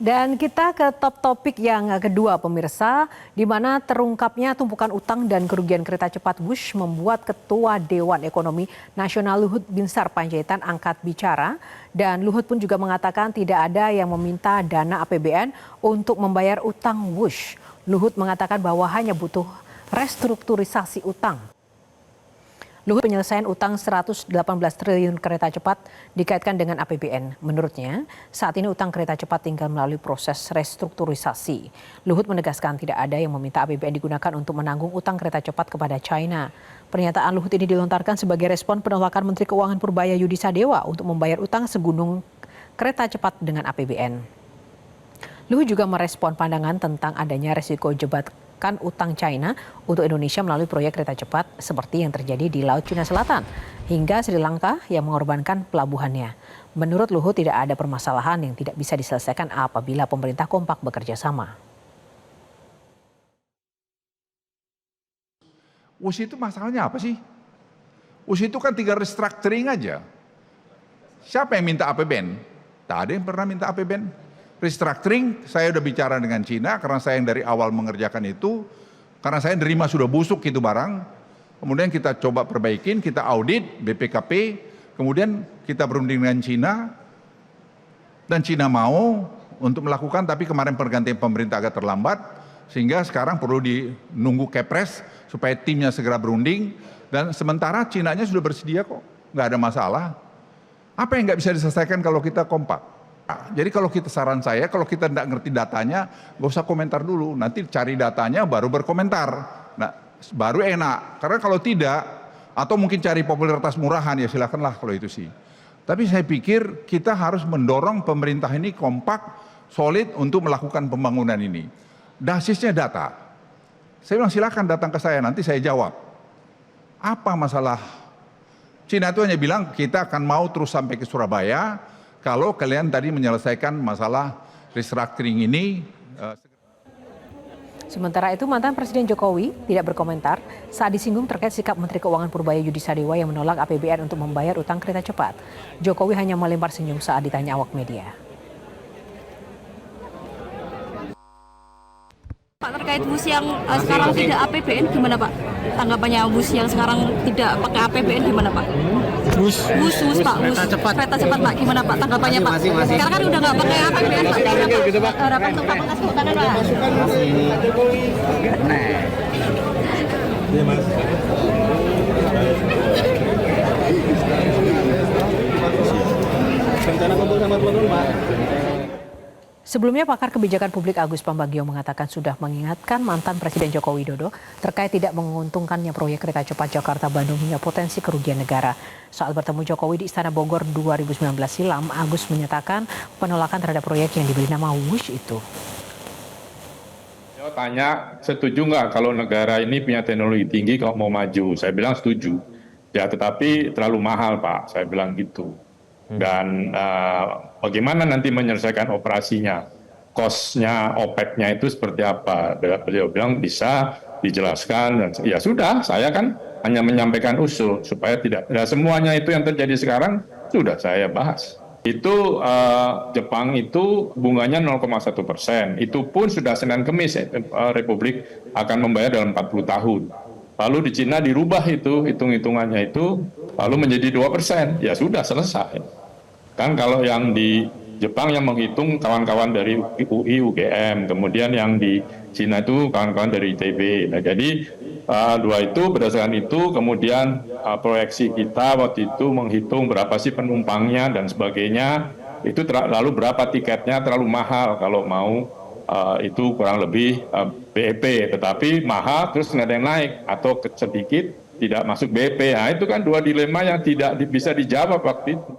Dan kita ke top topik yang kedua pemirsa, di mana terungkapnya tumpukan utang dan kerugian kereta cepat Wush membuat Ketua Dewan Ekonomi Nasional Luhut Binsar Panjaitan angkat bicara. Dan Luhut pun juga mengatakan tidak ada yang meminta dana APBN untuk membayar utang Wush. Luhut mengatakan bahwa hanya butuh restrukturisasi utang. Luhut penyelesaian utang 118 triliun kereta cepat dikaitkan dengan APBN. Menurutnya, saat ini utang kereta cepat tinggal melalui proses restrukturisasi. Luhut menegaskan tidak ada yang meminta APBN digunakan untuk menanggung utang kereta cepat kepada China. Pernyataan Luhut ini dilontarkan sebagai respon penolakan Menteri Keuangan Purbaya Yudi Sadewa untuk membayar utang segunung kereta cepat dengan APBN. Luhut juga merespon pandangan tentang adanya resiko jebakan utang China untuk Indonesia melalui proyek kereta cepat seperti yang terjadi di Laut Cina Selatan hingga Sri Lanka yang mengorbankan pelabuhannya. Menurut Luhut tidak ada permasalahan yang tidak bisa diselesaikan apabila pemerintah kompak bekerja sama. WUS itu masalahnya apa sih? WUS itu kan tinggal restructuring aja. Siapa yang minta APBN? Tak ada yang pernah minta APBN. Restructuring, saya udah bicara dengan Cina karena saya yang dari awal mengerjakan itu. Karena saya nerima sudah busuk itu barang. Kemudian kita coba perbaikin, kita audit BPKP. Kemudian kita berunding dengan Cina. Dan Cina mau untuk melakukan, tapi kemarin pergantian pemerintah agak terlambat. Sehingga sekarang perlu nunggu Kepres supaya timnya segera berunding. Dan sementara Cinanya sudah bersedia kok, nggak ada masalah. Apa yang nggak bisa diselesaikan kalau kita kompak? Jadi kalau kita saran saya, kalau kita tidak ngerti datanya, nggak usah komentar dulu. Nanti cari datanya baru berkomentar. Nah, baru enak. Karena kalau tidak, atau mungkin cari popularitas murahan, ya silakanlah kalau itu sih. Tapi saya pikir kita harus mendorong pemerintah ini kompak, solid untuk melakukan pembangunan ini. Basisnya data. Saya bilang silakan datang ke saya, nanti saya jawab. Apa masalah? Cina itu hanya bilang kita akan mau terus sampai ke Surabaya, kalau kalian tadi menyelesaikan masalah restructuring ini. Sementara itu mantan Presiden Jokowi tidak berkomentar saat disinggung terkait sikap Menteri Keuangan Purbaya Yudi Sadewa yang menolak APBN untuk membayar utang kereta cepat. Jokowi hanya melempar senyum saat ditanya awak media. Pak, terkait bus yang sekarang tidak APBN gimana Pak? Tanggapannya bus yang sekarang tidak pakai APBN gimana Pak? Bus Pak, bus kereta cepat Pak, gimana Pak tanggapannya Pak? Sekarang kan udah nggak pakai APBN Pak, gimana Pak? Harapan untuk Pak mengasih hutanan Pak? Iya Mas. Rencana kumpul sama teman-teman Pak. Sebelumnya pakar kebijakan publik Agus Pambagio mengatakan sudah mengingatkan mantan Presiden Joko Widodo terkait tidak menguntungkannya proyek kereta cepat Jakarta-Bandung hingga potensi kerugian negara. Saat bertemu Jokowi di Istana Bogor 2019 silam, Agus menyatakan penolakan terhadap proyek yang diberi nama Wush itu. Saya tanya, setuju nggak kalau negara ini punya teknologi tinggi kalau mau maju? Saya bilang setuju. Ya tetapi terlalu mahal Pak, saya bilang gitu. Dan bagaimana nanti menyelesaikan operasinya, cost-nya, OPEC-nya itu seperti apa? Beliau bilang bisa dijelaskan dan ya sudah, saya kan hanya menyampaikan usul supaya tidak. Nah, semuanya itu yang terjadi sekarang sudah saya bahas. Itu Jepang itu bunganya 0,1%. Itu pun sudah Senin Kemis Republik akan membayar dalam 40 tahun. Lalu di Cina dirubah itu hitung-hitungannya itu lalu menjadi 2%. Ya sudah selesai. Kan kalau yang di Jepang yang menghitung kawan-kawan dari UI, UGM, kemudian yang di Cina itu kawan-kawan dari ITB. Nah, jadi dua itu berdasarkan itu kemudian proyeksi kita waktu itu menghitung berapa sih penumpangnya dan sebagainya. Itu lalu berapa tiketnya terlalu mahal kalau mau itu kurang lebih BEP, tetapi mahal terus nggak ada yang naik atau sedikit tidak masuk BEP. Nah, itu kan dua dilema yang tidak bisa dijawab waktu itu.